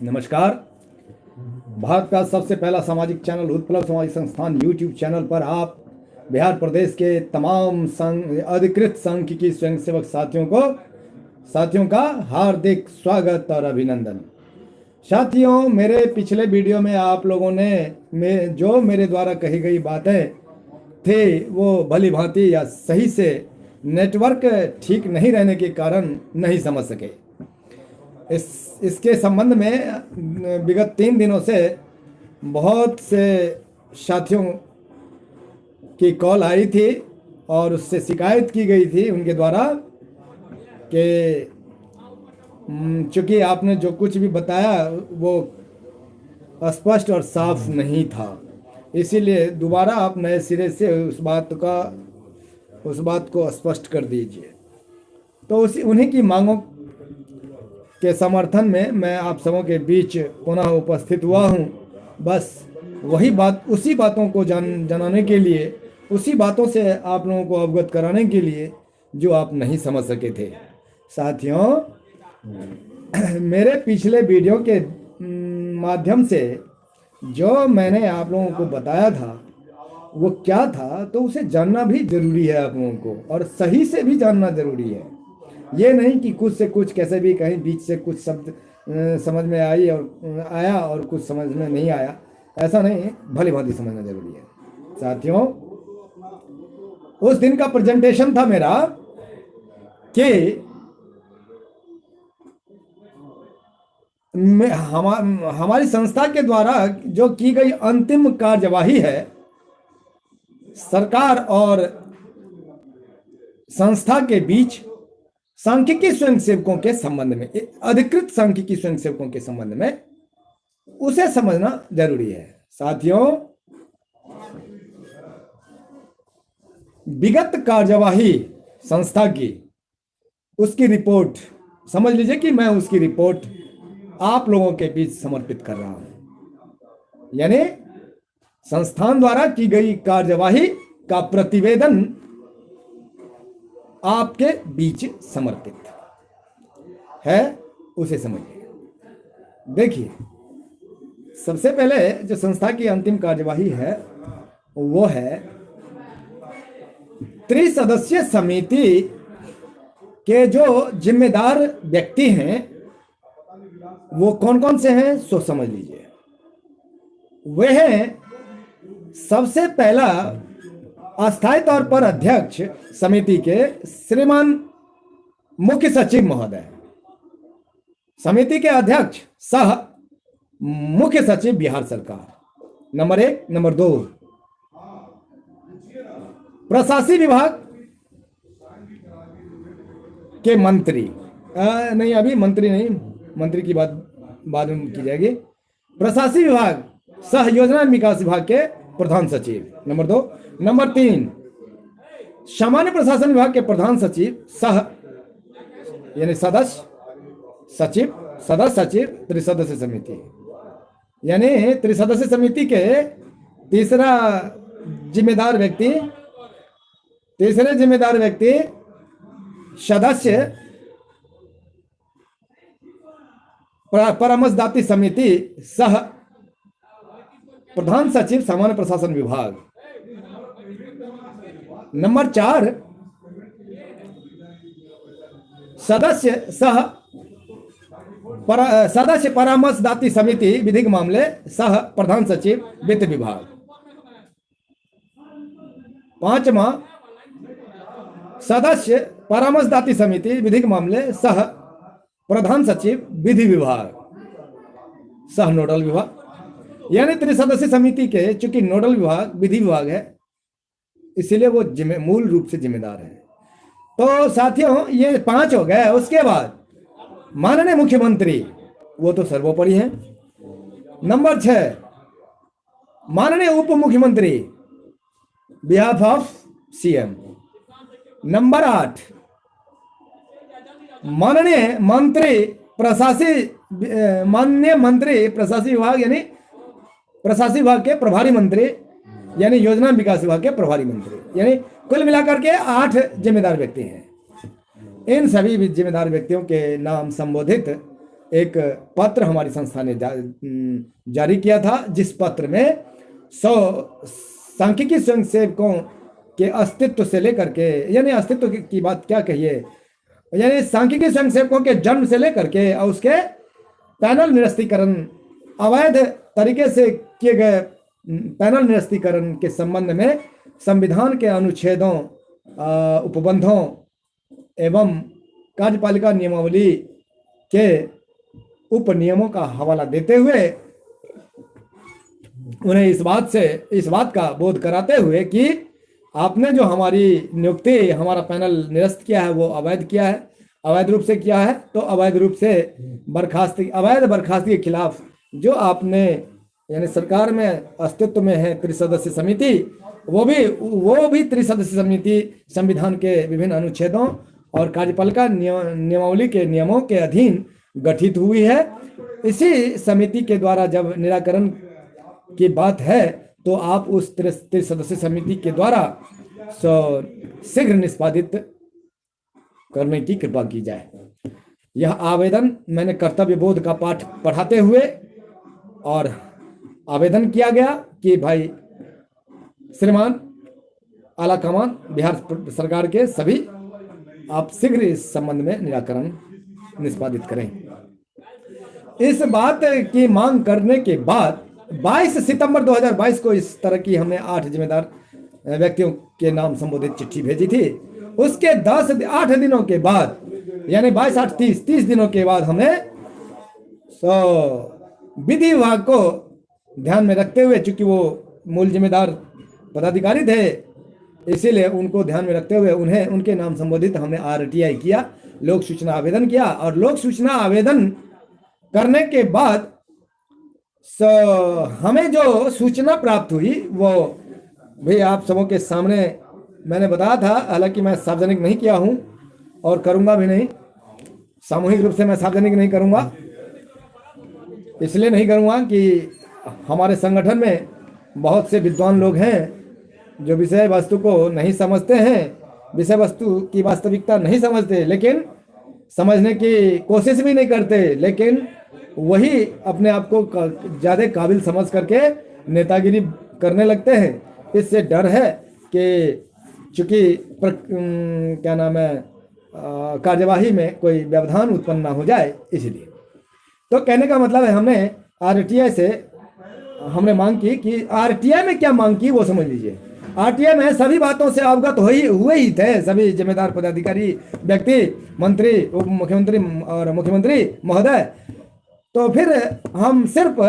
नमस्कार। भारत का सबसे पहला सामाजिक चैनल उत्पलव सामाजिक संस्थान यूट्यूब चैनल पर आप बिहार प्रदेश के तमाम अधिकृत सांख्यिकी स्वयंसेवक साथियों का हार्दिक स्वागत और अभिनंदन। साथियों, मेरे पिछले वीडियो में आप लोगों ने जो मेरे द्वारा कही गई बातें थे वो भली भांति या सही से नेटवर्क ठीक नहीं रहने के कारण नहीं समझ सके। इसके संबंध में विगत 3 दिनों से बहुत से साथियों की कॉल आई थी और उससे शिकायत की गई थी उनके द्वारा कि चूँकि आपने जो कुछ भी बताया वो स्पष्ट और साफ नहीं था, इसीलिए दोबारा आप नए सिरे से उस बात को स्पष्ट कर दीजिए। तो उन्हीं की मांगों के समर्थन में मैं आप सबों के बीच पुनः उपस्थित हुआ हूँ। बस उसी बातों को जनाने के लिए, उसी बातों से आप लोगों को अवगत कराने के लिए जो आप नहीं समझ सके थे। साथियों, मेरे पिछले वीडियो के माध्यम से जो मैंने आप लोगों को बताया था वो क्या था, तो उसे जानना भी जरूरी है आप लोगों को, और सही से भी जानना जरूरी है। ये नहीं कि कुछ से कुछ कैसे भी कहीं बीच से कुछ शब्द समझ में आया और कुछ समझ में नहीं आया, ऐसा नहीं, भली भांति समझना जरूरी है। साथियों, उस दिन का प्रेजेंटेशन था मेरा कि हमारी संस्था के द्वारा जो की गई अंतिम कार्यवाही है सरकार और संस्था के बीच सांख्यिकी स्वयंसेवकों के संबंध में, अधिकृत सांख्यिकी स्वयंसेवकों के संबंध में, उसे समझना जरूरी है। साथियों, विगत कार्यवाही संस्था की, उसकी रिपोर्ट समझ लीजिए कि मैं उसकी रिपोर्ट आप लोगों के बीच समर्पित कर रहा हूं। यानी संस्थान द्वारा की गई कार्यवाही का प्रतिवेदन आपके बीच समर्पित है, उसे समझिए। देखिए, सबसे पहले जो संस्था की अंतिम कार्यवाही है वो है त्रिसदस्यीय समिति के जो जिम्मेदार व्यक्ति हैं वो कौन कौन से हैं सो समझ लीजिए। वे हैं, सबसे पहला अस्थायी तौर पर अध्यक्ष समिति के श्रीमान मुख्य सचिव महोदय, समिति के अध्यक्ष सह मुख्य सचिव बिहार सरकार, नंबर 1। नंबर 2, प्रशासनिक विभाग के मंत्री, नहीं अभी मंत्री नहीं, मंत्री की बात बाद में की जाएगी। प्रशासनिक विभाग सह योजना विकास विभाग के प्रधान सचिव, नंबर 2। नंबर 3, सामान्य प्रशासन विभाग के प्रधान सचिव सह यानी सदस्य सचिव त्रिसदस्यीय समिति, यानी त्रिसदस्यीय समिति के तीसरे जिम्मेदार व्यक्ति सदस्य परामर्शदात्री समिति सह प्रधान सचिव सामान्य प्रशासन विभाग। नंबर 4, सदस्य परामर्शदात्री समिति विधिक मामले सह प्रधान सचिव वित्त विभाग। 5वां, सदस्य परामर्शदात्री समिति विधिक मामले सह प्रधान सचिव विधि विभाग सह नोडल विभाग। यानी त्रिसदस्यीय समिति के चूंकि नोडल विभाग विधि विभाग है, इसीलिए वो मूल रूप से जिम्मेदार है। तो साथियों, ये 5 हो गए। उसके बाद माननीय मुख्यमंत्री, वो तो सर्वोपरि है। नंबर 6, माननीय उप मुख्यमंत्री बिहाफ ऑफ सीएम। नंबर 8, माननीय मंत्री प्रशासनिक विभाग यानी प्रशासनिक विभाग के प्रभारी मंत्री, यानी योजना विकास विभाग के प्रभारी मंत्री, यानी कुल मिलाकर के 8 जिम्मेदार व्यक्ति हैं। इन सभी जिम्मेदार व्यक्तियों के नाम संबोधित एक पत्र हमारी संस्था ने जारी किया था, जिस पत्र में 100 सांख्यिकी स्वयंसेवकों के अस्तित्व से लेकर के, यानी अस्तित्व की बात क्या कहिए, यानी सांख्यिकी स्वयंसेवकों के जन्म से लेकर के और उसके पैनल निरस्तीकरण, अवैध तरीके से किए गए पैनल निरस्तीकरण के संबंध में संविधान के अनुच्छेदों, उपबंधों एवं कार्यपालिका नियमावली के उपनियमों का हवाला देते हुए उन्हें इस बात का बोध कराते हुए कि आपने जो हमारी नियुक्ति, हमारा पैनल निरस्त किया है वो अवैध किया है, अवैध रूप से किया है। तो अवैध रूप से अवैध बर्खास्ती के खिलाफ जो आपने, यानी सरकार में अस्तित्व में है त्रिसदस्यीय समिति, वो भी त्रिसदस्यीय समिति संविधान के विभिन्न अनुच्छेदों और कार्यपालिका नियमावली के नियमों के अधीन गठित हुई है। इसी समिति के द्वारा जब निराकरण की बात है तो आप उस त्रिसदस्यीय समिति के द्वारा शीघ्र निष्पादित करने की कृपा की जाए। यह आवेदन मैंने कर्तव्य बोध का पाठ पढ़ाते हुए और आवेदन किया गया कि भाई श्रीमान आला कमान बिहार सरकार के सभी, आप शीघ्र इस संबंध में निराकरण निष्पादित करें। इस बात की मांग करने के बाद 22 सितंबर 2022 को इस तरह की हमने 8 जिम्मेदार व्यक्तियों के नाम संबोधित चिट्ठी भेजी थी। उसके 8 दिनों के बाद, यानी 22 8 30 दिनों के बाद हमने विधि विभाग को ध्यान में रखते हुए, चूंकि वो मूल जिम्मेदार पदाधिकारी थे, इसीलिए उनको ध्यान में रखते हुए उनके नाम संबोधित हमने RTI किया, लोक सूचना आवेदन किया। और लोक सूचना आवेदन करने के बाद हमें जो सूचना प्राप्त हुई वो भी आप सबों के सामने मैंने बताया था। हालांकि मैं सार्वजनिक नहीं किया हूं और करूंगा भी नहीं, सामूहिक रूप से मैं सार्वजनिक नहीं करूंगा। इसलिए नहीं करूंगा कि हमारे संगठन में बहुत से विद्वान लोग हैं जो विषय वस्तु को नहीं समझते हैं, विषय वस्तु की वास्तविकता नहीं समझते, लेकिन समझने की कोशिश भी नहीं करते, लेकिन वही अपने आप को ज़्यादा काबिल समझ करके नेतागिरी करने लगते हैं। इससे डर है कि चूंकि क्या नाम है, कार्यवाही में कोई व्यवधान उत्पन्न ना हो जाए, इसलिए। तो कहने का मतलब है हमने RTI से हमने मांग की कि RTI में क्या मांग की वो समझ लीजिए। RTI में सभी बातों से अवगत हुए ही थे सभी जिम्मेदार पदाधिकारी व्यक्ति, मंत्री, उप मुख्यमंत्री और मुख्यमंत्री महोदय। तो फिर हम सिर्फ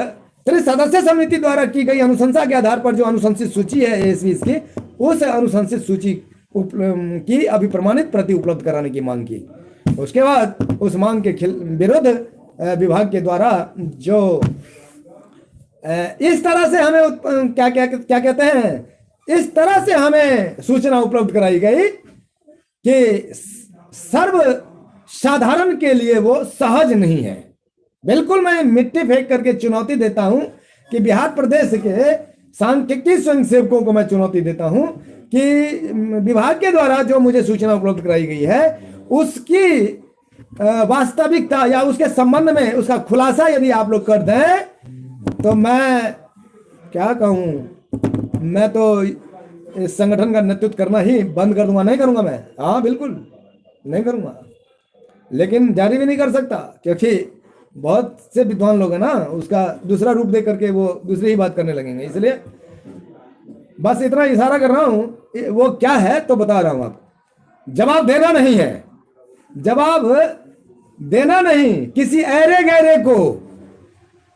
त्रिसदस्यीय समिति द्वारा की गई अनुशंसा के आधार पर जो अनुशंसित सूची है ASVs की, उस अनुशंसित सूची की अभिप्रमाणित प्रति उपलब्ध कराने की मांग की। उसके बाद उस मांग के विरुद्ध विभाग के द्वारा जो इस तरह से हमें क्या कहते हैं, इस तरह से हमें सूचना उपलब्ध कराई गई कि सर्व साधारण के लिए वो सहज नहीं है। बिल्कुल मैं मिट्टी फेंक करके चुनौती देता हूं कि बिहार प्रदेश के सांख्यिकी स्वयंसेवकों को मैं चुनौती देता हूं कि विभाग के द्वारा जो मुझे सूचना उपलब्ध कराई गई है उसकी वास्तविकता या उसके संबंध में उसका खुलासा यदि आप लोग कर दें तो मैं क्या कहूं, मैं तो इस संगठन का नेतृत्व करना ही बंद कर दूंगा। नहीं करूंगा मैं, हाँ बिल्कुल नहीं करूंगा, लेकिन जारी भी नहीं कर सकता क्योंकि बहुत से विद्वान लोग हैं ना, उसका दूसरा रूप दे करके वो दूसरी ही बात करने लगेंगे। इसलिए बस इतना इशारा कर रहा हूं, वो क्या है तो बता रहा हूं आपको। जवाब देना नहीं है, जवाब देना नहीं किसी ऐरे गैरे को,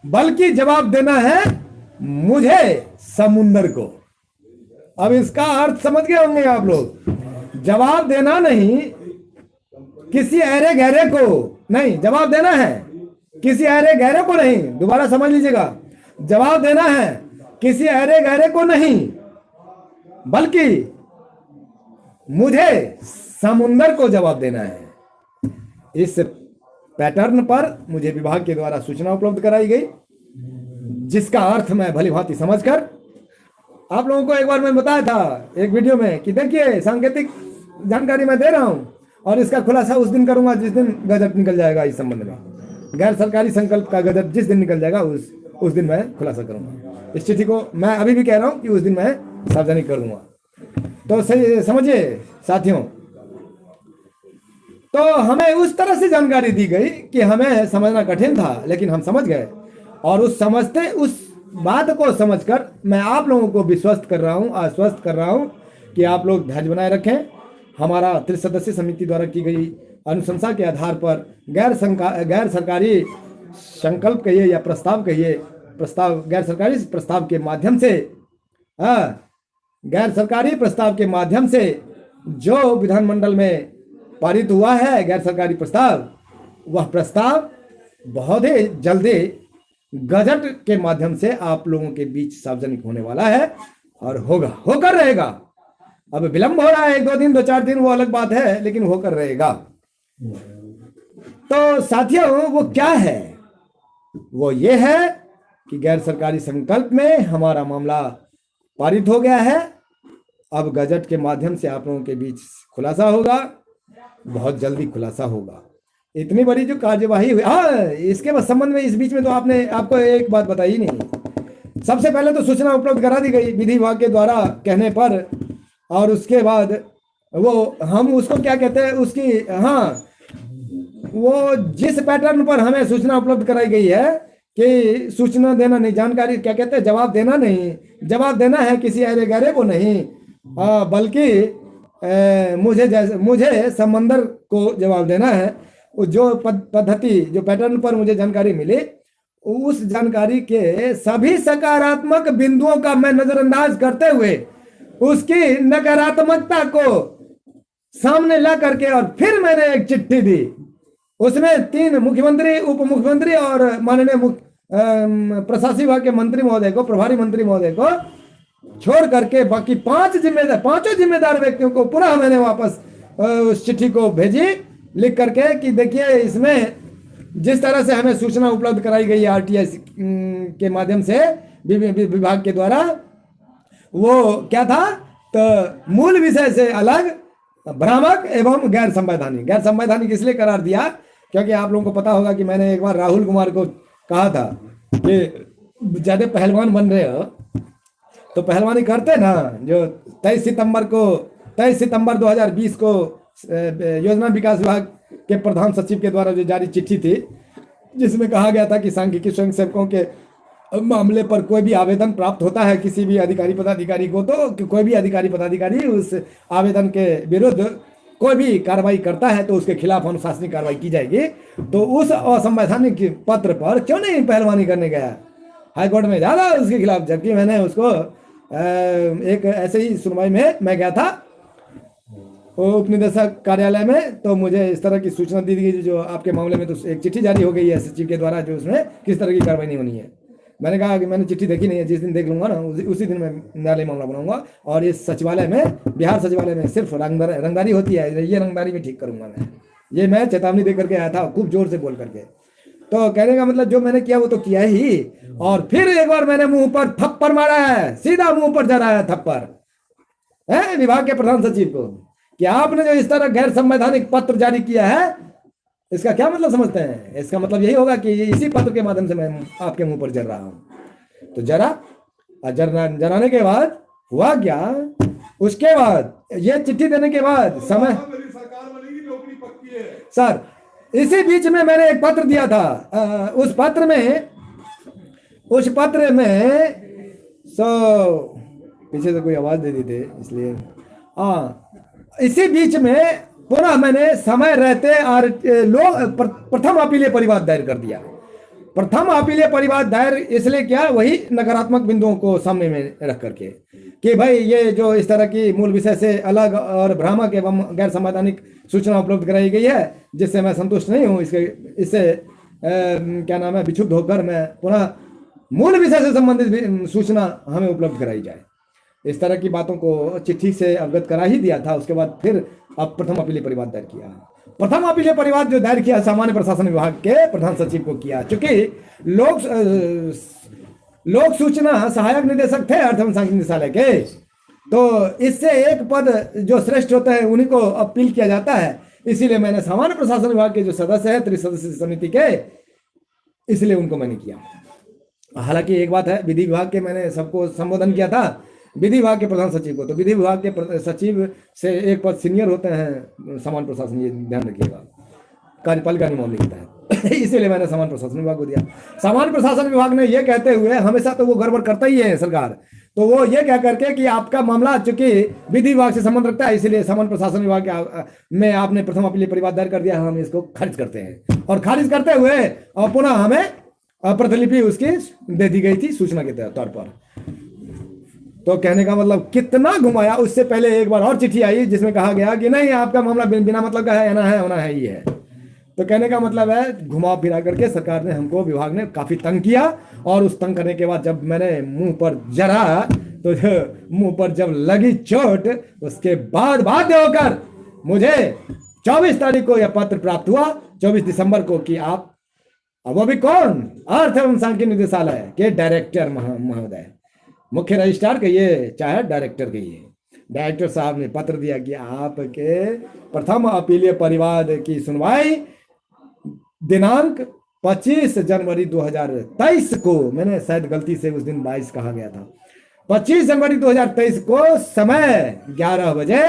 बल्कि जवाब देना है मुझे, समुंदर को। अब इसका अर्थ समझ गए होंगे आप लोग। जवाब देना नहीं किसी ऐरे गहरे को, नहीं, जवाब देना है किसी ऐरे गहरे को नहीं, दोबारा समझ लीजिएगा। जवाब देना है किसी ऐरे गहरे को नहीं, बल्कि मुझे, समुंदर को जवाब देना है। इस पैटर्न पर मुझे विभाग के द्वारा सूचना उपलब्ध कराई गई, जिसका अर्थ मैं भली भांति समझकर आप लोगों को एक बार मैं बताया था एक वीडियो में कि देखिए सांकेतिक जानकारी मैं दे रहा हूं और इसका खुलासा उस दिन करूंगा जिस दिन गजट निकल जाएगा इस संबंध में। गैर सरकारी संकल्प का गजट जिस दिन निकल जाएगा उस दिन मैं खुलासा करूंगा। इस चिट्ठी को मैं अभी भी कह रहा हूं कि उस दिन मैं सार्वजनिक कर दूंगा। तो सही समझिए साथियों, तो हमें उस तरह से जानकारी दी गई कि हमें समझना कठिन था, लेकिन हम समझ गए। और उस बात को समझकर मैं आप लोगों को विश्वस्त कर रहा हूं, आश्वस्त कर रहा हूं कि आप लोग धैर्य बनाए रखें। हमारा त्रिसदस्यीय समिति द्वारा की गई अनुशंसा के आधार पर गैर सरकारी संकल्प कहिए या प्रस्ताव कहिए, गैर सरकारी प्रस्ताव के माध्यम से, गैर सरकारी प्रस्ताव के माध्यम से जो विधानमंडल में पारित हुआ है गैर सरकारी प्रस्ताव, वह प्रस्ताव बहुत ही जल्दी गजट के माध्यम से आप लोगों के बीच सार्वजनिक होने वाला है और होकर रहेगा। अब विलंब हो रहा है, 1-2 दिन 2-4 दिन, वो अलग बात है, लेकिन होकर रहेगा। तो साथियों, वो क्या है? वो ये है कि गैर सरकारी संकल्प में हमारा मामला पारित हो गया है। अब गजट के माध्यम से आप लोगों के बीच खुलासा होगा, बहुत जल्दी खुलासा होगा। इतनी बड़ी जो कार्यवाही हुई, इसके संबंध में इस बीच में तो आपको एक बात बताई नहीं। सबसे पहले तो सूचना उपलब्ध करा दी गई विधि विभाग के द्वारा कहने पर, और उसके बाद वो हम उसको क्या कहते हैं, उसकी वो जिस पैटर्न पर हमें सूचना उपलब्ध कराई गई है कि सूचना देना नहीं, जानकारी क्या कहते हैं, जवाब देना नहीं, जवाब देना है किसी अरे गहरे को नहीं, बल्कि मुझे समंदर को जवाब देना है। जो पद्धति, जो पैटर्न पर मुझे जानकारी मिली, उस जानकारी के सभी सकारात्मक बिंदुओं का मैं नजरअंदाज करते हुए उसकी नकारात्मकता को सामने ला करके और फिर मैंने एक चिट्ठी दी। उसमें 3 मुख्यमंत्री, उप मुख्यमंत्री और माननीय प्रशासनिक विभाग के मंत्री महोदय को, प्रभारी मंत्री महोदय को छोड़ करके बाकी 5 जिम्मेदार व्यक्तियों को पुनः मैंने वापस उस चिट्ठी को भेजी, लिख करके कि देखिए इसमें जिस तरह से हमें सूचना उपलब्ध कराई गई आरटीआई के माध्यम से विभाग के द्वारा, वो क्या था, तो मूल विषय से अलग, भ्रामक एवं गैर संवैधानिक इसलिए करार दिया क्योंकि आप लोगों को पता होगा कि मैंने एक बार राहुल कुमार को कहा था कि ज्यादा पहलवान बन रहे हो तो पहलवानी करते ना। जो 23 सितंबर 2020 को योजना विकास विभाग के प्रधान सचिव के द्वारा जो जारी चिट्ठी थी, जिसमें कहा गया था कि सांख्यिकी स्वयंसेवकों के मामले पर कोई भी आवेदन प्राप्त होता है किसी भी अधिकारी पदाधिकारी को, तो कोई भी अधिकारी पदाधिकारी उस आवेदन के विरुद्ध कोई भी कार्रवाई करता है तो उसके खिलाफ अनुशासनिक कार्रवाई की जाएगी। तो उस असंवैधानिक पत्र पर क्यों नहीं पहलवानी करने गया हाईकोर्ट में ज्यादा उसके खिलाफ, जबकि मैंने उसको एक ऐसे ही सुनवाई में मैं गया था उप निदेशक कार्यालय में, तो मुझे इस तरह की सूचना दी गई जो आपके मामले में तो एक चिट्ठी जारी हो गई है सचिव के द्वारा, जो उसमें किस तरह की कार्रवाई नहीं होनी है। मैंने कहा कि मैंने चिट्ठी देखी नहीं है, जिस दिन देख लूंगा ना उसी दिन मैं न्यायालय मामला बनाऊंगा और इस सचिवालय में, बिहार सचिवालय में सिर्फ रंगदारी होती है, ये रंगदारी भी ठीक करूंगा मैं चेतावनी दे करके आया था खूब जोर से बोल करके। तो कहने का मतलब जो मैंने किया वो तो किया ही, और फिर एक बार मैंने मुंह पर थप्पड़ मारा है, सीधा मुंह पर जा रहा है थप्पड़ है विभाग के प्रधान सचिव को कि आपने जो इस तरह गैर संवैधानिक पत्र जारी किया है, इसका क्या मतलब समझते हैं? इसका मतलब यही होगा कि इसी पत्र के माध्यम से मैं आपके मुंह पर जर रहा हूं। तो जराने के बाद हुआ क्या, उसके बाद ये चिट्ठी देने के बाद समय सर, इसी बीच में मैंने एक पत्र दिया था। उस पत्र में पीछे से कोई आवाज दे दी थी इसलिए, इसी बीच में पुनः मैंने समय रहते और प्रथम अपीलीय परिवाद दायर कर दिया। प्रथम अपीलीय परिवाद दायर इसलिए किया, वही नकारात्मक बिंदुओं को सामने में रख करके कि भाई ये जो इस तरह की मूल विषय से अलग और भ्रामक एवं गैर संवैधानिक सूचना उपलब्ध कराई गई है, जिससे मैं संतुष्ट नहीं हूँ। इससे क्या नाम है, विक्षुब्ध होकर मैं पुनः मूल विषय से संबंधित सूचना हमें उपलब्ध कराई जाए। इस तरह की बातों को चिट्ठी से अवगत करा ही दिया था। उसके बाद फिर अब प्रथम अपीलीय परिवाद दायर किया। प्रथम अपीलीय परिवाद जो दायर किया सामान्य प्रशासन विभाग के प्रधान सचिव को किया, चूंकि लोक सूचना सहायक निदेशक थे अर्थ एवं सांख्यिकी निदेशालय के, तो इससे एक पद जो श्रेष्ठ होते हैं उन्हीं को अपील किया जाता है। इसीलिए मैंने सामान्य प्रशासन विभाग के जो सदस्य है त्रिसदस्यीय समिति के, इसलिए उनको मैंने किया। हालांकि एक बात है, विधि विभाग के मैंने सबको संबोधन किया था, विधि विभाग के प्रधान सचिव को, तो विधि विभाग के सचिव से एक पद सीनियर होते हैं सामान्य प्रशासन, ये ध्यान रखिएगा, कार्यपालिका नियमावली के तहत। इसीलिए मैंने सामान्य प्रशासन विभाग को दिया। सामान्य प्रशासन विभाग ने ये कहते हुए, हमेशा तो वो गड़बड़ करता ही है सरकार, तो वो ये कह करके कि आपका मामला चूंकि विधि विभाग से संबंध रखता है, इसलिए सामान्य प्रशासन विभाग में आपने प्रथम अपील परिवाद दायर कर दिया, हम इसको खारिज करते हैं। और खारिज करते हुए और पुनः हमें प्रतिलिपि उसकी दे दी गई थी सूचना के तौर पर। तो कहने का मतलब कितना घुमाया। उससे पहले एक बार और चिट्ठी आई जिसमें कहा गया कि नहीं, आपका मामला बिना मतलब का है, होना है ही है। तो कहने का मतलब है घुमा फिरा करके सरकार ने हमको, विभाग ने काफी तंग किया। और उस तंग करने के बाद जब मैंने मुंह पर जरा, तो मुंह पर जब लगी चोट, उसके बाद बाध्य होकर मुझे 24 तारीख को यह पत्र प्राप्त हुआ, 24 दिसंबर को, कि आप, अब वो भी कौन, अर्थ एवं सांख्यिकी निदेशालय के डायरेक्टर महोदय, मुख्य रजिस्ट्रार कहिए चाहे डायरेक्टर कहिए, डायरेक्टर साहब ने पत्र दिया कि आपके प्रथम अपीलीय परिवाद की सुनवाई दिनांक 25 जनवरी 2023 को, मैंने शायद गलती से उस दिन 22 कहा गया था, 25 जनवरी 2023 को समय 11 बजे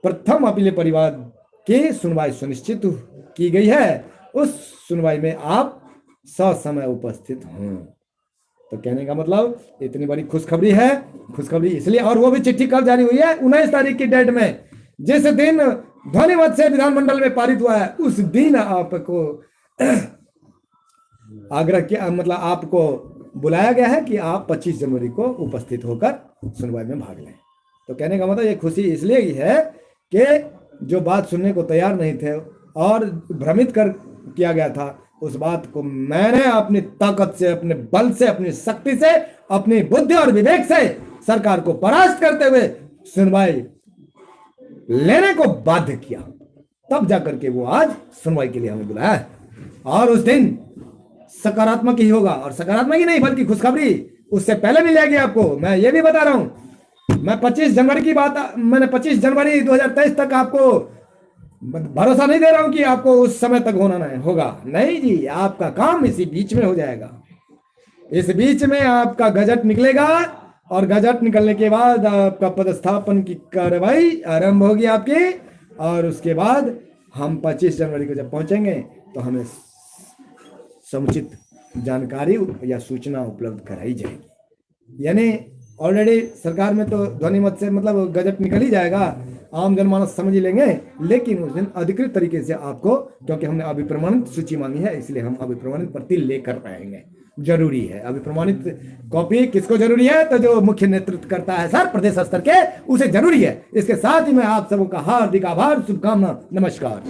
प्रथम अपीलीय परिवाद की सुनवाई सुनिश्चित की गई है। उस सुनवाई में आप ससमय उपस्थित हों। तो कहने का मतलब इतनी बड़ी खुशखबरी है। खुशखबरी इसलिए, और वो भी चिट्ठी कब जारी हुई है, 19 तारीख की डेट में, जिस दिन ध्वनिमत से विधानमंडल में पारित हुआ है, उस दिन आपको आग्रह किया, मतलब आपको बुलाया गया है कि आप 25 जनवरी को उपस्थित होकर सुनवाई में भाग लें। तो कहने का मतलब ये खुशी इसलिए ही है कि जो बात सुनने को तैयार नहीं थे और भ्रमित कर किया गया था, उस बात को मैंने अपनी ताकत से, अपने बल से, अपनी शक्ति से, अपनी बुद्धि और विवेक से सरकार को परास्त करते हुए सुनवाई लेने को बाध्य किया। तब जाकर के वो आज सुनवाई के लिए हमें बुलाया है। और उस दिन सकारात्मक ही होगा, और सकारात्मक ही नहीं बल्कि खुशखबरी उससे पहले मिल जाएगी आपको। मैं ये भी बता रहा हूं, मैं 25 जनवरी की बात, मैंने 25 जनवरी 2023 तक आपको भरोसा नहीं दे रहा हूं कि आपको उस समय तक होना नहीं होगा। नहीं जी, आपका काम इसी बीच में हो जाएगा। इस बीच में आपका गजट निकलेगा, और गजट निकलने के बाद आपका पदस्थापन की कार्रवाई आरंभ होगी आपकी। और उसके बाद हम 25 जनवरी को जब पहुंचेंगे तो हमें समुचित जानकारी या सूचना उपलब्ध कराई जाएगी। यानी ऑलरेडी सरकार में तो ध्वनिमत से मतलब गजट निकल ही जाएगा, आम जनमानस समझ ही लेंगे। लेकिन उस दिन अधिकृत तरीके से आपको, क्योंकि हमने अभिप्रमाणित सूची मांगी है, इसलिए हम अभिप्रमाणित प्रति लेकर आएंगे। जरूरी है अभिप्रमाणित कॉपी। किसको जरूरी है? तो जो मुख्य नेतृत्व करता है सर प्रदेश स्तर के, उसे जरूरी है। इसके साथ ही मैं आप सबों का हार्दिक आभार, शुभकामना, नमस्कार।